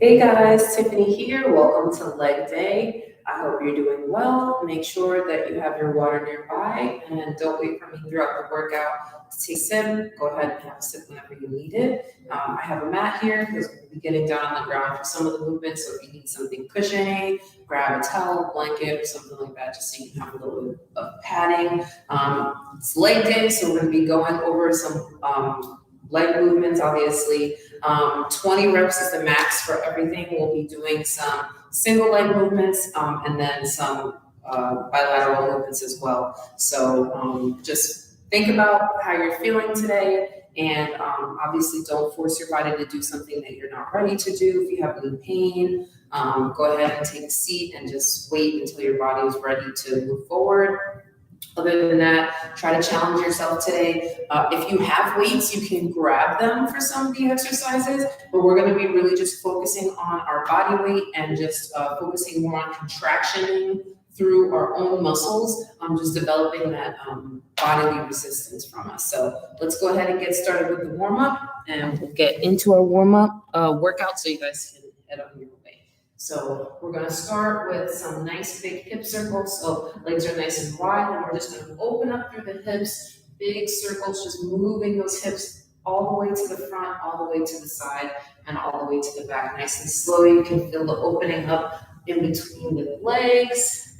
Hey guys, Tiffany here. Welcome to Leg Day. I hope you're doing well. Make sure that you have your water nearby and don't wait for me throughout the workout to take a sip. Go ahead and have a sip whenever you need it. I have a mat here because we'll be getting down on the ground for some of the movements. So if you need something cushioning, grab a towel, blanket, or something like that just so you can have a little bit of padding. It's leg day, so we're going to be going over some leg movements, obviously. 20 reps is the max for everything. We'll be doing some single leg movements and then some bilateral movements as well. So just think about how you're feeling today, and obviously don't force your body to do something that you're not ready to do. If you have any pain, go ahead and take a seat and just wait until your body is ready to move forward. Other than that, try to challenge yourself today. If you have weights, you can grab them for some of the exercises, but we're going to be really just focusing on our body weight and just focusing more on contractioning through our own muscles, just developing that bodily resistance from us. So let's go ahead and get started with the warm up, and we'll get into our warm up workout so you guys can head on your way. So we're going to start with some nice big hip circles. So legs are nice and wide, and we're just going to open up through the hips, big circles, just moving those hips all the way to the front, all the way to the side, and all the way to the back. Nice and slow. You can feel the opening up in between the legs.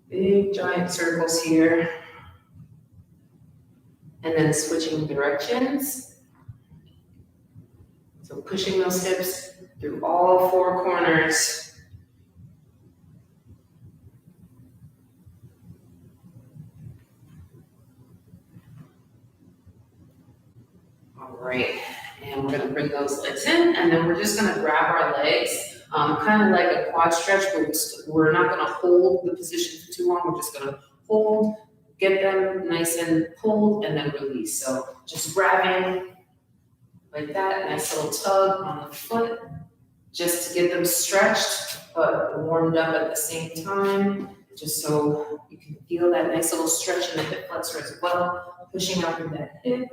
Big giant circles here. And then switching directions. So pushing those hips through all four corners. All right, and we're gonna bring those legs in, and then we're just gonna grab our legs, kind of like a quad stretch, but we're not gonna hold the position for too long. We're just gonna hold, get them nice and pulled, and then release. So just grabbing like that, nice little tug on the foot, just to get them stretched, but warmed up at the same time, just so you can feel that nice little stretch in the hip flexor as well, pushing out through that hip.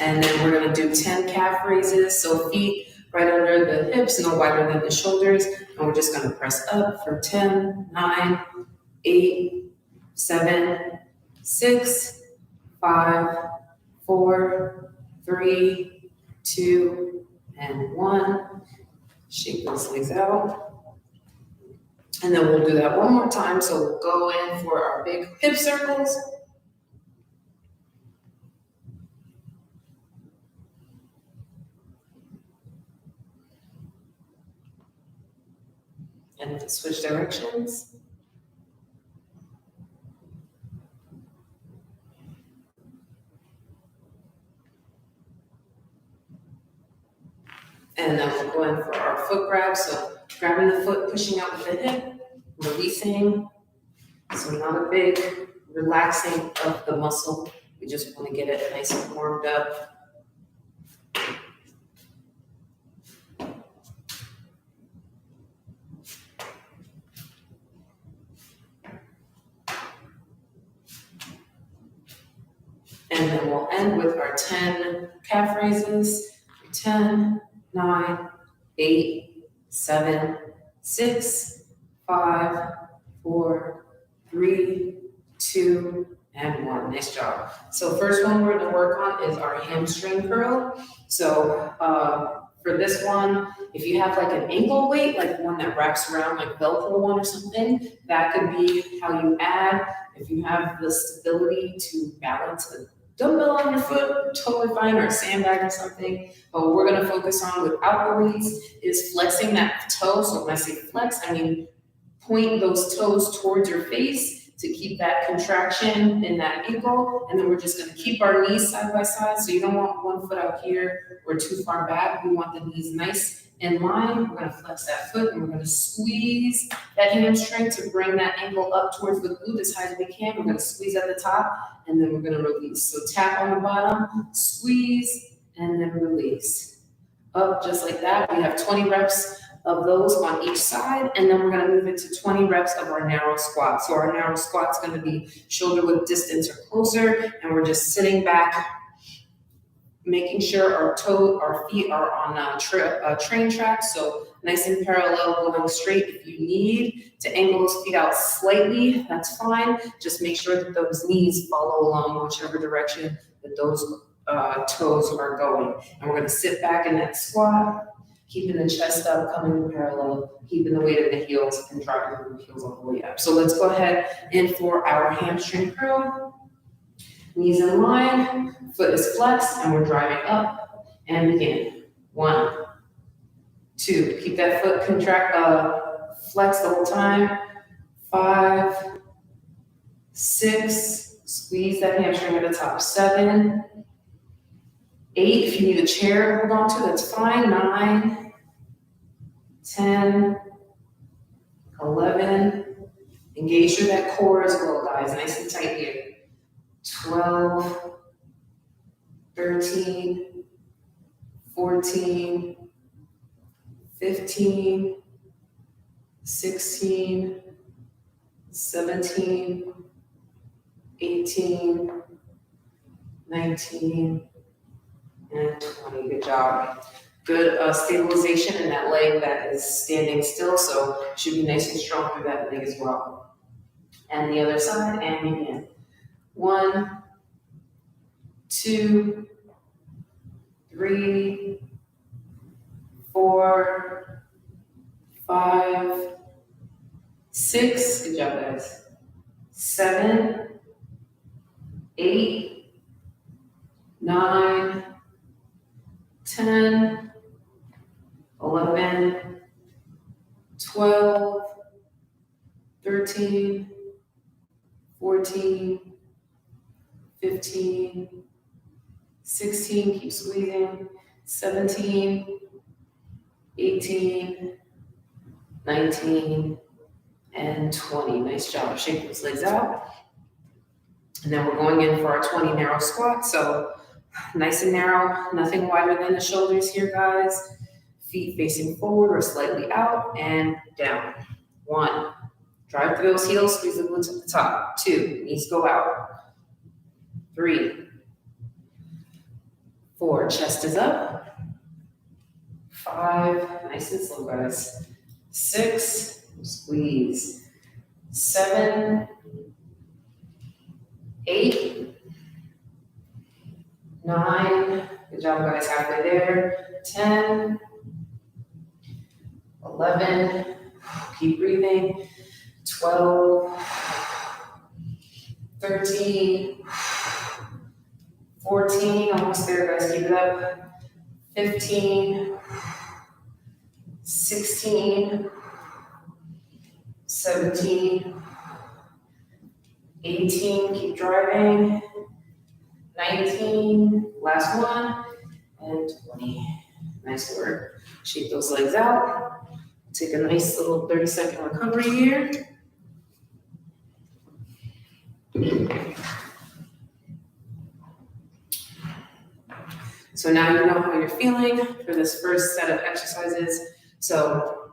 And then we're gonna do 10 calf raises, so feet right under the hips, no wider than the shoulders, and we're just gonna press up for 10, 9, 8, 7, 6, 5, 4, 3, 2, and 1. Shake those legs out. And then we'll do that one more time, so we'll go in for our big hip circles. And switch directions. And then we'll go in for our foot grab. So grabbing the foot, pushing out with the hip, releasing. So not a big relaxing of the muscle. We just want to get it nice and warmed up. And then we'll end with our 10 calf raises. 10, 9, 8, 7, 6, 5, 4, 3, 2, and 1. Nice job. So first one we're going to work on is our hamstring curl. So for this one, if you have like an ankle weight, like one that wraps around like Velcro one or something, that could be how you add. If you have the stability to balance a dumbbell on your foot, totally fine, or a sandbag or something. But what we're gonna focus on without the weights is flexing that toe. So when I say flex, I mean point those toes towards your face to keep that contraction in that ankle. And then we're just gonna keep our knees side by side. So you don't want one foot out here or too far back. We want the knees nice in line. We're gonna flex that foot and we're gonna squeeze that hamstring to bring that ankle up towards the glute as high as we can. We're gonna squeeze at the top and then we're gonna release. So tap on the bottom, squeeze, and then release. up just like that. We have 20 reps of those on each side, and then we're gonna move into 20 reps of our narrow squat. So our narrow squat's gonna be shoulder width distance or closer, and we're just sitting back, making sure our feet are on a train track, so nice and parallel, going straight. If you need to angle those feet out slightly, that's fine. Just make sure that those knees follow along whichever direction that those toes are going. And we're gonna sit back in that squat, keeping the chest up, coming in parallel, keeping the weight of the heels and driving the heels all the way up. So let's go ahead and for our hamstring curl. Knees in line, foot is flexed, and we're driving up and begin. 1, 2, keep that foot flexed the whole time. 5, 6, squeeze that hamstring at the top. 7, 8, if you need a chair to hold on to, that's fine. 9, 10, 11, engage through that core as well, guys, nice and tight here. 12, 13, 14, 15, 16, 17, 18, 19, and 20. Good job. Good stabilization in that leg that is standing still, so should be nice and strong through that leg as well. And the other side, and begin. 1, 2, 3, 4, 5, 6. Good job, guys. 7, 8, 9, 10, 11, 12, 13, 14, 15, 16, keep squeezing, 17, 18, 19, and 20. Nice job. Shake those legs out. And then we're going in for our 20 narrow squats. So nice and narrow, nothing wider than the shoulders here, guys. Feet facing forward or slightly out and down. 1, drive through those heels, squeeze the glutes at the top. 2, knees go out. 3, 4, chest is up. 5, nice and slow, guys. 6, squeeze. 7, 8, 9, good job, guys, halfway there. 10, 11, keep breathing. 12, 13, 14, almost there, guys, keep it up. 15, 16, 17, 18, keep driving. 19, last one, and 20. Nice work. Shake those legs out. Take a nice little 30-second recovery here. So now you know how you're feeling for this first set of exercises. So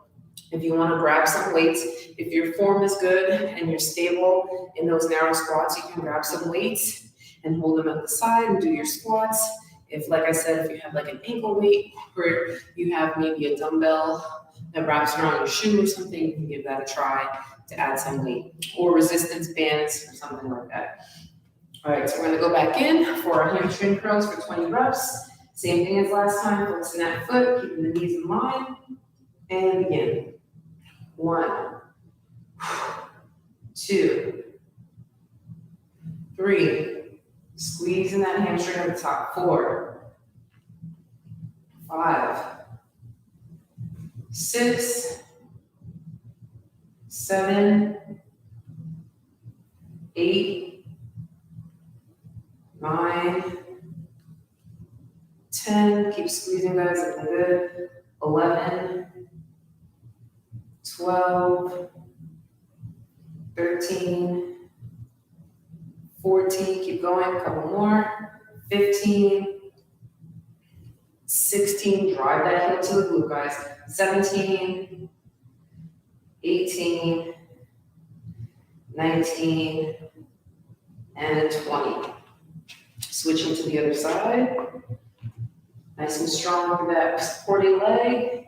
if you want to grab some weights, if your form is good and you're stable in those narrow squats, you can grab some weights and hold them at the side and do your squats. If, like I said, if you have like an ankle weight or you have maybe a dumbbell that wraps around your shoe or something, you can give that a try to add some weight, or resistance bands or something like that. All right, so we're gonna go back in for our hamstring curls for 20 reps. Same thing as last time, flexing that foot, keeping the knees in line, and begin. 1, 2, 3, squeezing that hamstring at the top. 4, 5, 6, 7, 8, 9, 10, keep squeezing, guys, looking good. 11, 12, 13, 14, keep going, a couple more. 15, 16, drive that heel to the glute, guys. 17, 18, 19, and 20. Switching to the other side. Nice and strong for that supporting leg.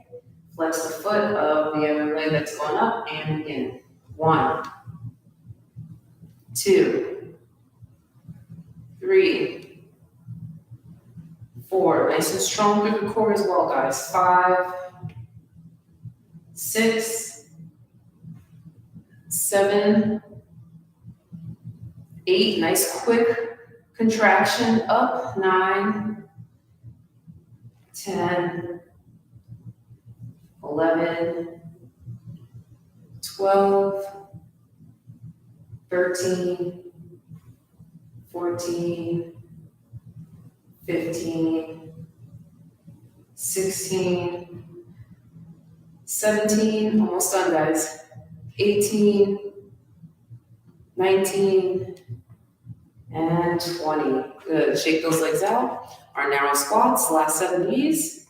Flex the foot of the other leg that's going up, and again. 1, 2, 3, 4. Nice and strong through the core as well, guys. 5, 6, 7, 8. Nice quick contraction up. 9, 10, 11, 12, 13, 14, 15, 16, 17, almost done, guys. 18, 19, and 20. Good. Shake those legs out. Our narrow squats, last 7 of these.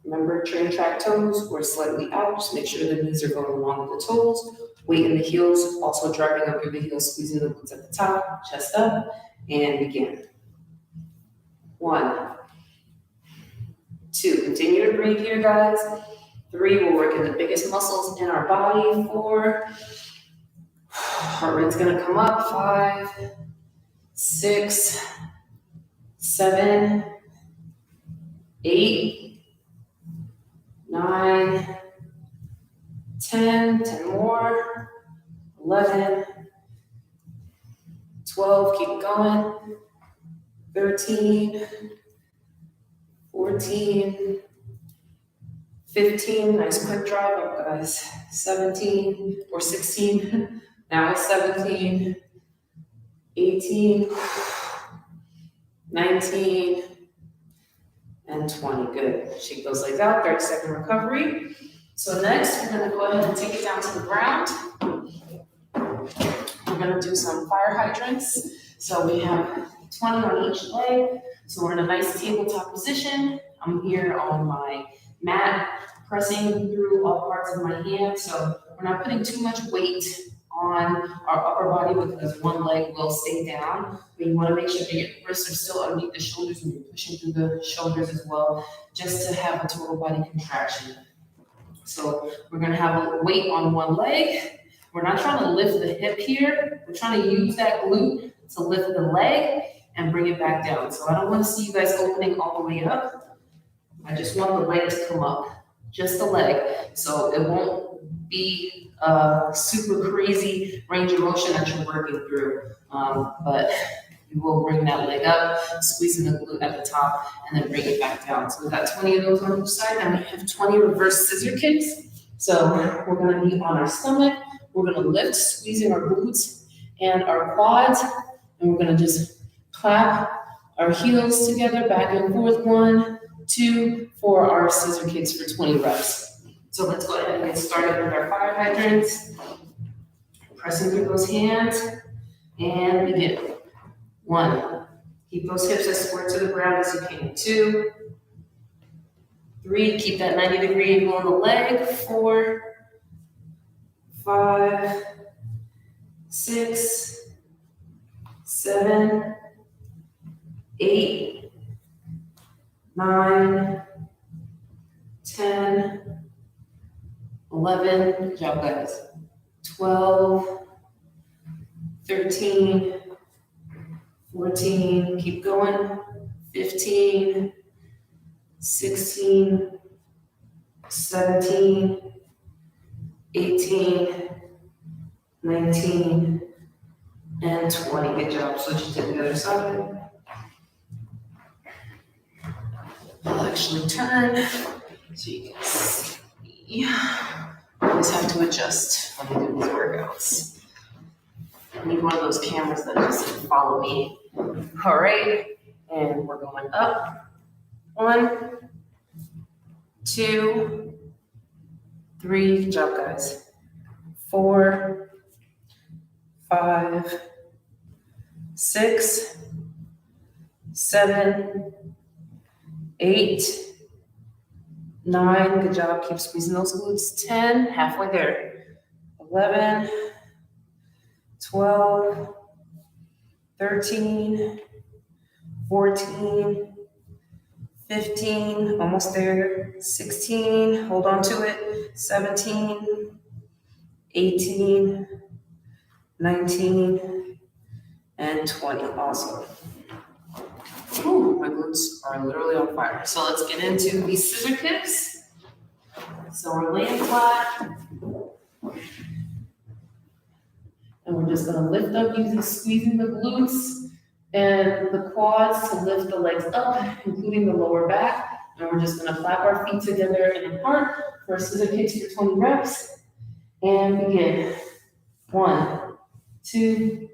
Remember, train track toes or slightly out. Just make sure the knees are going along with the toes. Weight in the heels, also driving up through the heels, squeezing the glutes at the top, chest up, and begin. 1, 2. Continue to breathe here, guys. 3, we're working the biggest muscles in our body. 4, heart rate's gonna come up. 5, 6, 7, 8, 9, 10, 10 more, 11, 12, keep going, 13, 14, 15, nice quick drive up, guys, 17 or 16, now it's 17, 18, 19, and 20, good. Shake those legs out, 30-second recovery. So next, we're gonna go ahead and take it down to the ground. We're gonna do some fire hydrants. So we have 20 on each leg. So we're in a nice tabletop position. I'm here on my mat, pressing through all parts of my hand. So we're not putting too much weight on our upper body because one leg will stay down. But you wanna make sure that your wrists are still underneath the shoulders and you're pushing through the shoulders as well, just to have a total body contraction. So we're gonna have a weight on one leg. We're not trying to lift the hip here. We're trying to use that glute to lift the leg and bring it back down. So I don't wanna see you guys opening all the way up. I just want the leg to come up, just the leg. So it won't be a super crazy range of motion that you're working through. But you will bring that leg up, squeezing the glute at the top, and then bring it back down. So we've got 20 of those on each side, and we have 20 reverse scissor kicks. So we're gonna be on our stomach. We're gonna lift, squeezing our glutes and our quads, and we're gonna just clap our heels together, back and forth. 1, 2, for our scissor kicks for 20 reps. So let's go ahead and get started with our fire hydrants. Pressing through those hands, and begin. 1, keep those hips as square to the ground as you can. 2, 3, keep that 90-degree angle on the leg. 4, 5, 6, 7, 8, 9, 10, 11, good job, guys. 12, 13, 14, keep going. 15, 16, 17, 18, 19, and 20. Good job. Switch to the other side. I'll actually turn so you can see. I always have to adjust when I do these workouts. I need one of those cameras that just follow me. All right, and we're going up. 1, 2, 3, good job, guys. 4, 5, 6, 7, 8, 9, good job, keep squeezing those glutes. 10, halfway there. 11, 12, 13, 14, 15, almost there. 16, hold on to it. 17, 18, 19, and 20. Awesome. Ooh, my glutes are literally on fire. So let's get into these scissor kicks. So we're laying flat. And we're just gonna lift up using squeezing the glutes and the quads to lift the legs up, including the lower back. And we're just gonna flap our feet together and apart for scissor kicks for 20 reps. And begin. 1, 2,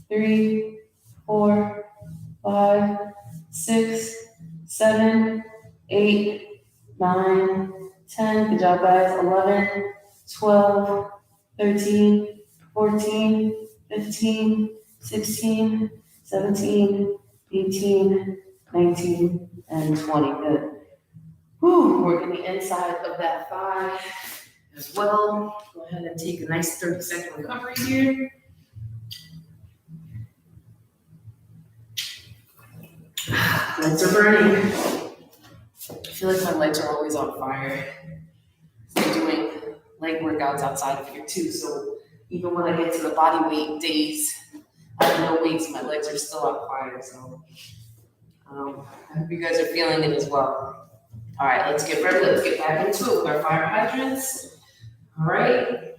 3, 4, 5, 6, 7, 8, 9, 10. Good job, guys. 11, 12, 13, 14, 15, 16, 17, 18, 19, and 20. Good. Whew, working the inside of that thigh as well. Go ahead and take a nice 30-second recovery here. Legs are burning. I feel like my legs are always on fire. I'm doing leg workouts outside of here too, so even when I get to the body weight days, I have no weights, my legs are still on fire, so I hope you guys are feeling it as well. All right, let's get ready. Let's get back into it with our fire hydrants. All right.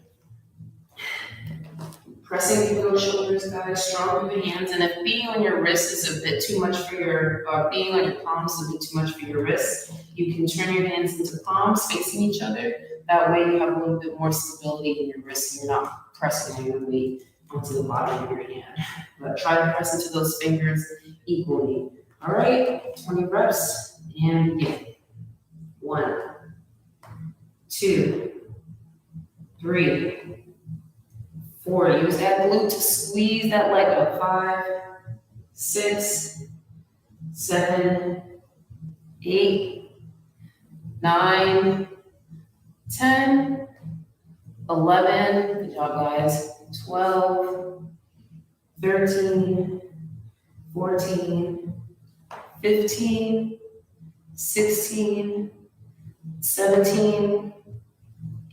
Pressing through those shoulders, guys, strong through the hands. And if being on your wrist is a bit too much for being on your palms is a bit too much for your wrists, you can turn your hands into palms facing each other. That way you have a little bit more stability in your wrists and you're not pressing all your weight onto the bottom of your hand. But try to press into those fingers equally. All right, 20 reps and begin. 1, 2, 3, 4. Use that glute to squeeze that leg up. 5, 6, 7, 8, 9, 10, 11. Good job, guys. 12, 13, 14, 15, 16, 17,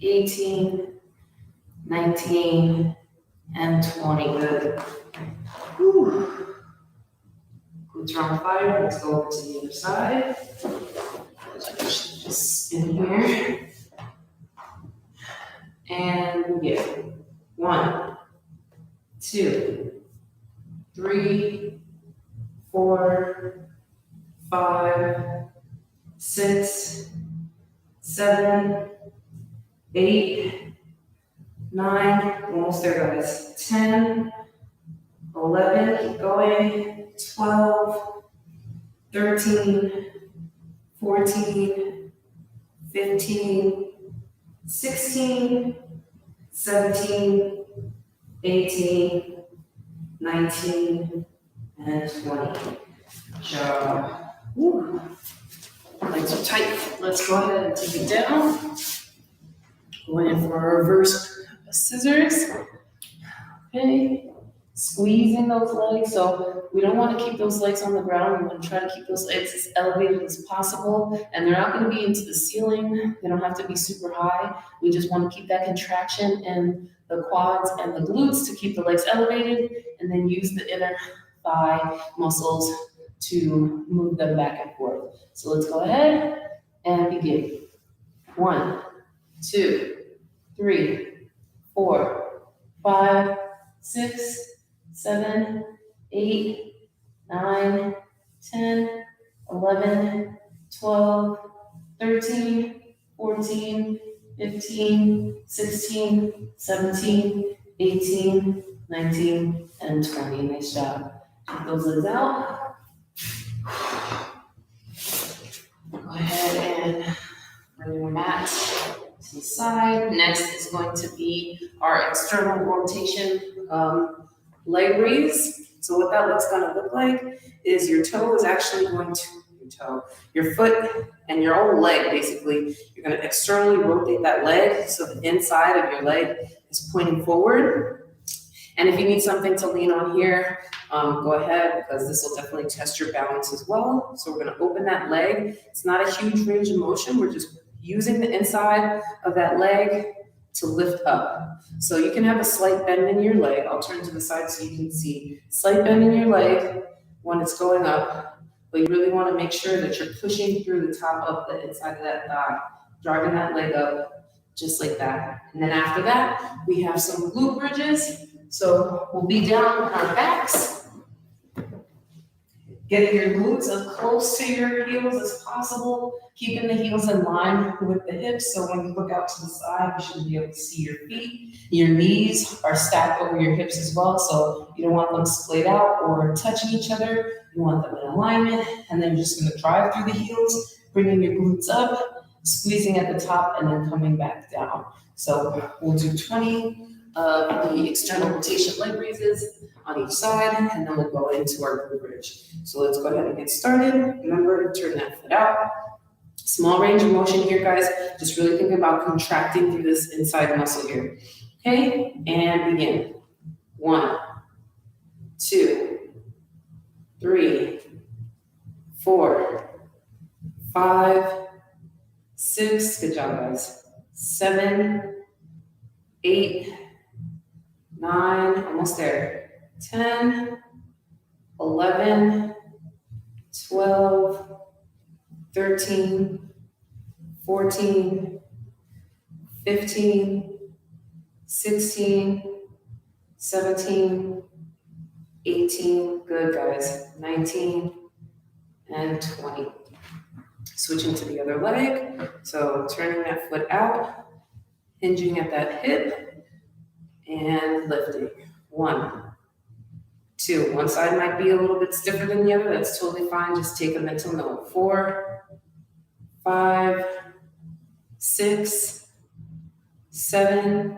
18, 19, and 20. Good. Whew. Glutes are on fire. Let's go over to the other side. Just spin here. And begin. 1, 2, 3, 4, 5, 6, 7, 8, 9, almost there, guys. 10, 11, keep going. 12, 13, 14, 15, 16, 17, 18, 19, and 20. Good job. Woo. Legs are tight. Let's go ahead and take it down. Going in for a reverse scissors. Okay. Squeezing those legs. So we don't want to keep those legs on the ground. We want to try to keep those legs as elevated as possible. And they're not going to be into the ceiling. They don't have to be super high. We just want to keep that contraction in the quads and the glutes to keep the legs elevated, and then use the inner thigh muscles to move them back and forth. So let's go ahead and begin. 1, 2, 3, 4, 5, 6, 7, 8, 9, 10, 11, 12, 13, 14, 15, 16, 17, 18, 19, and 20. Nice job. Take those legs out. Go ahead and bring your mat to the side. Next is going to be our external rotation leg raise. So what that looks going to look like is your toe is actually going to, your toe. Your foot and your whole leg, basically, you're gonna externally rotate that leg so the inside of your leg is pointing forward. And if you need something to lean on here, go ahead, because this will definitely test your balance as well. So we're gonna open that leg. It's not a huge range of motion. We're just using the inside of that leg to lift up. So you can have a slight bend in your leg. I'll turn to the side so you can see. Slight bend in your leg when it's going up, but you really wanna make sure that you're pushing through the top of the inside of that thigh, driving that leg up just like that. And then after that, we have some glute bridges. So we'll be down on our backs, getting your glutes as close to your heels as possible, keeping the heels in line with the hips. So when you look out to the side, you should be able to see your feet. Your knees are stacked over your hips as well. So you don't want them splayed out or touching each other. You want them in alignment. And then you're just gonna drive through the heels, bringing your glutes up, squeezing at the top, and then coming back down. So we'll do 20 of the external rotation leg raises on each side, and then we'll go into our glute bridge. So let's go ahead and get started. Remember to turn that foot out. Small range of motion here, guys. Just really think about contracting through this inside muscle here. Okay, and begin. 1, 2, 3, 4, 5, 6, good job, guys. 7, 8, 9, almost there. 10, 11, 12, 13, 14, 15, 16, 17, 18, good guys, 19, and 20. Switching to the other leg, so turning that foot out, hinging at that hip, and lifting. 1, 2, one side might be a little bit stiffer than the other, that's totally fine, just take a mental note. 4, 5, 6, 7,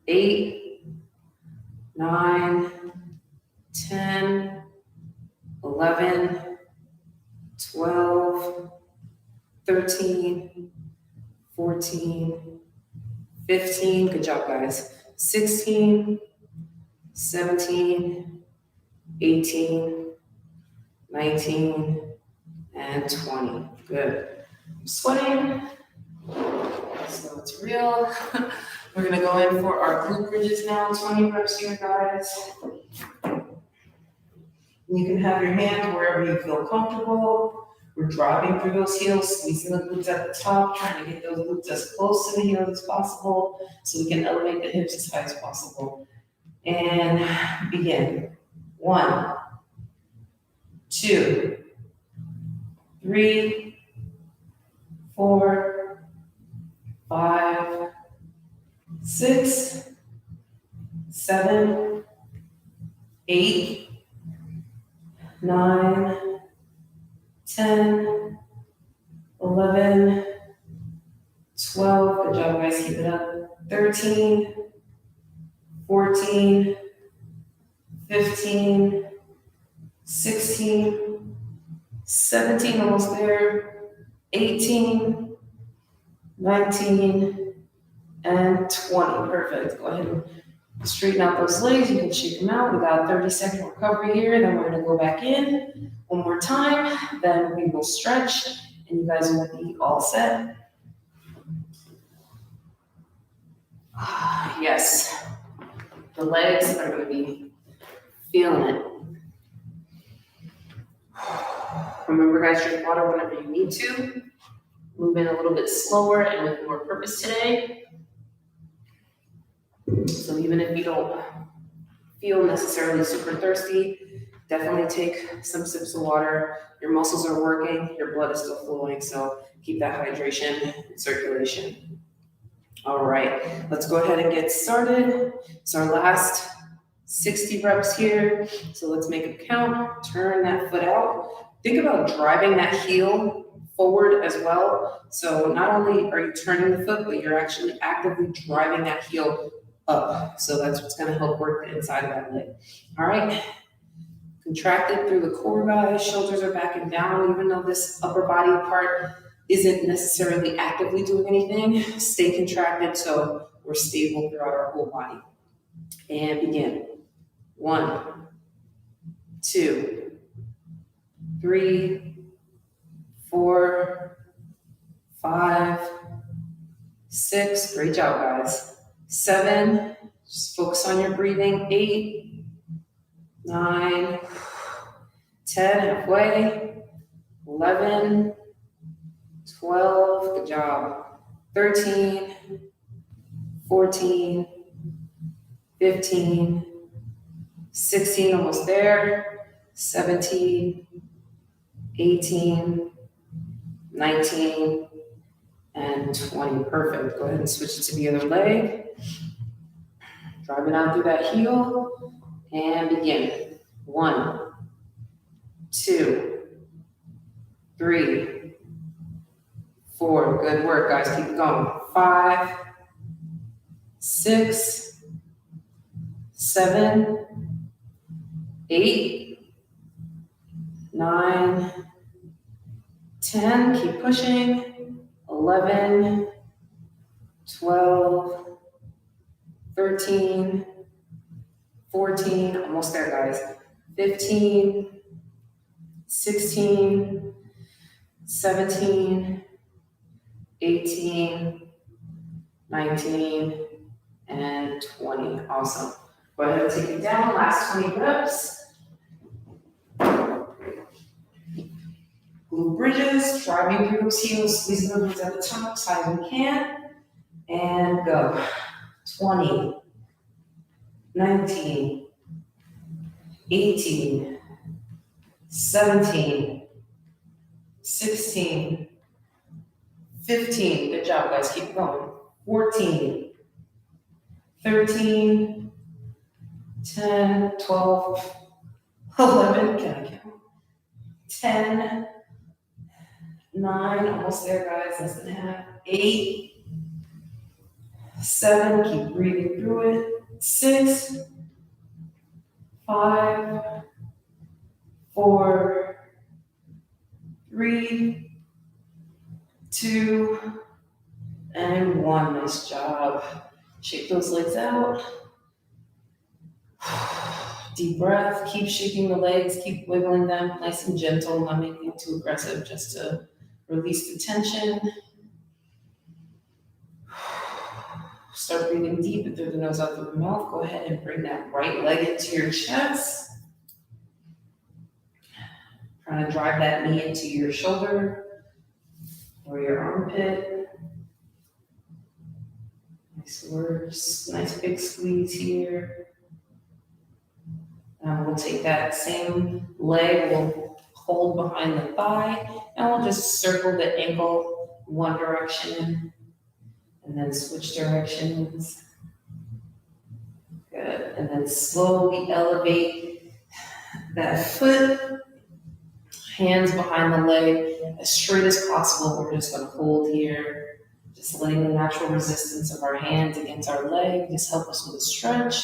8, 9, 10, 11, 12, 13, 14, 15, good job guys, 16, 17, 18, 19, and 20, good. I'm sweating, so it's real. We're gonna go in for our glute bridges now, 20 reps here, guys. You can have your hands wherever you feel comfortable. We're driving through those heels, squeezing the glutes at the top, trying to get those glutes as close to the heels as possible so we can elevate the hips as high as possible. And begin. 1, 2, 3, 4, 5, 6, 7, 8, 9, 10, 11, 12, good job guys, keep it up, 13, 14, 15, 16, 17, almost there, 18, 19, and 20, perfect. Go ahead and straighten out those legs, you can shake them out. We got a 30-second recovery here, then we're gonna go back in one more time, then we will stretch, and you guys will be all set. Yes, the legs are gonna be feeling it. Remember guys, drink water whenever you need to. Move in a little bit slower and with more purpose today. So even if you don't feel necessarily super thirsty, definitely take some sips of water. Your muscles are working, your blood is still flowing, so keep that hydration and circulation. All right, let's go ahead and get started. It's our last 60 reps here. So let's make a count, turn that foot out. Think about driving that heel forward as well. So not only are you turning the foot, but you're actually actively driving that heel up. So that's what's gonna help work the inside of that leg. All right, Contracted through the core, guys. Shoulders are back and down, even though this upper body part isn't necessarily actively doing anything. Stay contracted so we're stable throughout our whole body. And begin. 1, 2, 3, 4, 5, 6. Great job, guys. 7. Just focus on your breathing. 8, 9, 10. Halfway. 11, 12. Good job. 13, 14, 15, 16. Almost there. 17, 18, 19, and 20. Perfect. Go ahead and switch it to the other leg. Drive it out through that heel and begin. 1, 2, 3, 4. Good work, guys. Keep it going. 5, 6, 7, 8, 9, 10. Keep pushing. 11, 12, 13, 14, almost there, guys. 15, 16, 17, 18, 19, and 20. Awesome. Go ahead and take it down. Last 20 reps. Glute bridges, driving through those heels, squeezing the glutes at the top as high as we can. And go. 20, 19, 18, 17, 16, 15. Good job, guys. Keep going. 14, 13, 10, 12, 11. Can I count? 10, 9. Almost there, guys. Less than half. 8, 7, keep breathing through it. 6, 5, 4, 3, 2, and 1. Nice job. Shake those legs out. Deep breath. Keep shaking the legs. Keep wiggling them nice and gentle, not making it too aggressive, just to release the tension. Start breathing deep through the nose, out through the mouth. Go ahead and bring that right leg into your chest. Trying to drive that knee into your shoulder or your armpit. Nice work. Nice big squeeze here. We'll take that same leg, we'll hold behind the thigh, and we'll just circle the ankle one direction and then switch directions. Good. And then slowly elevate that foot, hands behind the leg as straight as possible. We're just going to hold here, just letting the natural resistance of our hands against our leg just help us with a stretch.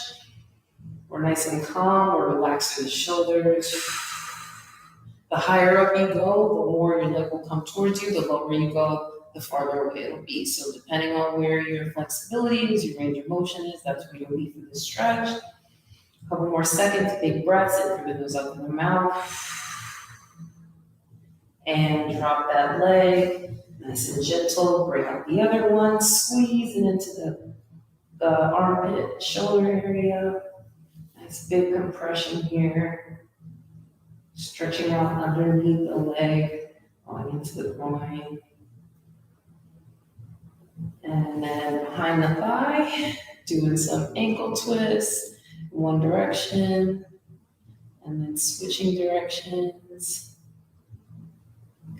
We're nice and calm, we're relaxing the shoulders. The higher up you go, the more your leg will come towards you. The lower you go, the farther away it'll be. So depending on where your flexibility is, your range of motion is, that's where you'll be for this stretch. A couple more seconds, big breaths in through the nose, up in the mouth. And drop that leg, nice and gentle. Bring out the other one, squeeze it into the armpit, shoulder area. Nice big compression here. Stretching out underneath the leg, going into the groin. And then behind the thigh, doing some ankle twists, one direction, and then switching directions.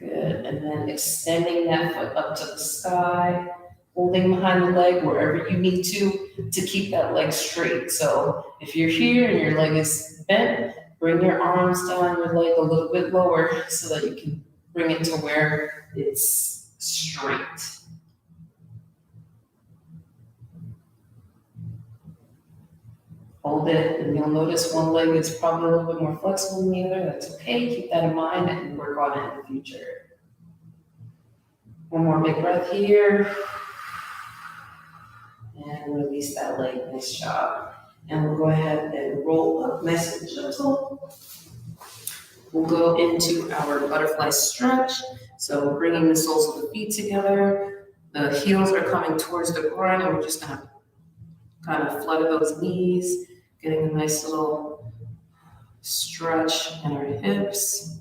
Good, and then extending that foot up to the sky, holding behind the leg wherever you need to keep that leg straight. So if you're here and your leg is bent, bring your arms down your leg a little bit lower so that you can bring it to where it's straight. Hold it, and you'll notice one leg is probably a little bit more flexible than the other. That's okay. Keep that in mind and work on it in the future. One more big breath here. And release that leg. Nice job. And we'll go ahead and roll up nice and gentle. We'll go into our butterfly stretch. So bringing the soles of the feet together. The heels are coming towards the ground, and we're just gonna kind of flutter those knees, getting a nice little stretch in our hips.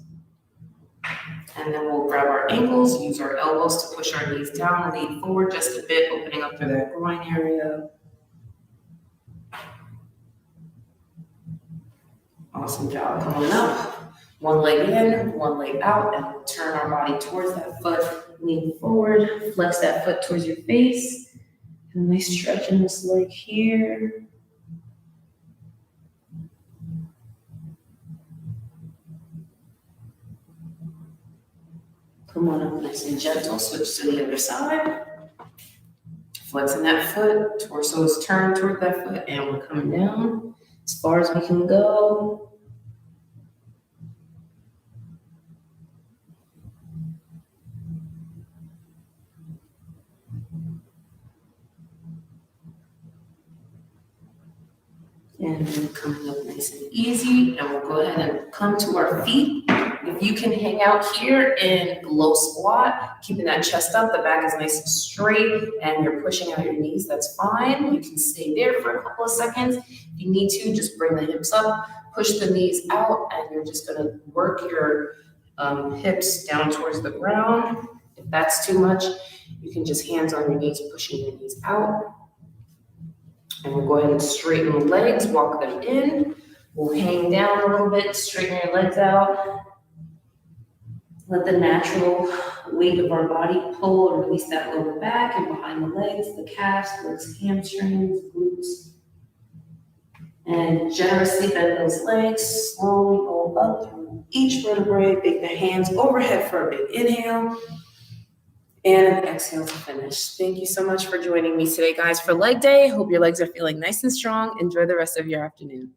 And then we'll grab our ankles, use our elbows to push our knees down, lean forward just a bit, opening up through that groin area. Awesome job. Coming up. One leg in, one leg out, and we'll turn our body towards that foot. Lean forward, flex that foot towards your face. And a nice stretch in this leg here. Come on up nice and gentle, switch to the other side. Flexing that foot, torso is turned toward that foot, and we're coming down as far as we can go. And then coming up nice and easy, and we'll go ahead and come to our feet. If you can hang out here in low squat, keeping that chest up, the back is nice and straight, and you're pushing out your knees, that's fine. You can stay there for a couple of seconds. If you need to, just bring the hips up, push the knees out, and you're just gonna work your hips down towards the ground. If that's too much, you can just hands on your knees, pushing your knees out. And we'll go ahead and straighten the legs, walk them in. We'll hang down a little bit, straighten your legs out. Let the natural weight of our body pull and release that lower back and behind the legs, the calves, legs, hamstrings, glutes. And generously bend those legs, slowly roll up through each vertebrae, bring the hands overhead for a big inhale. And an exhale to finish. Thank you so much for joining me today, guys, for leg day. Hope your legs are feeling nice and strong. Enjoy the rest of your afternoon.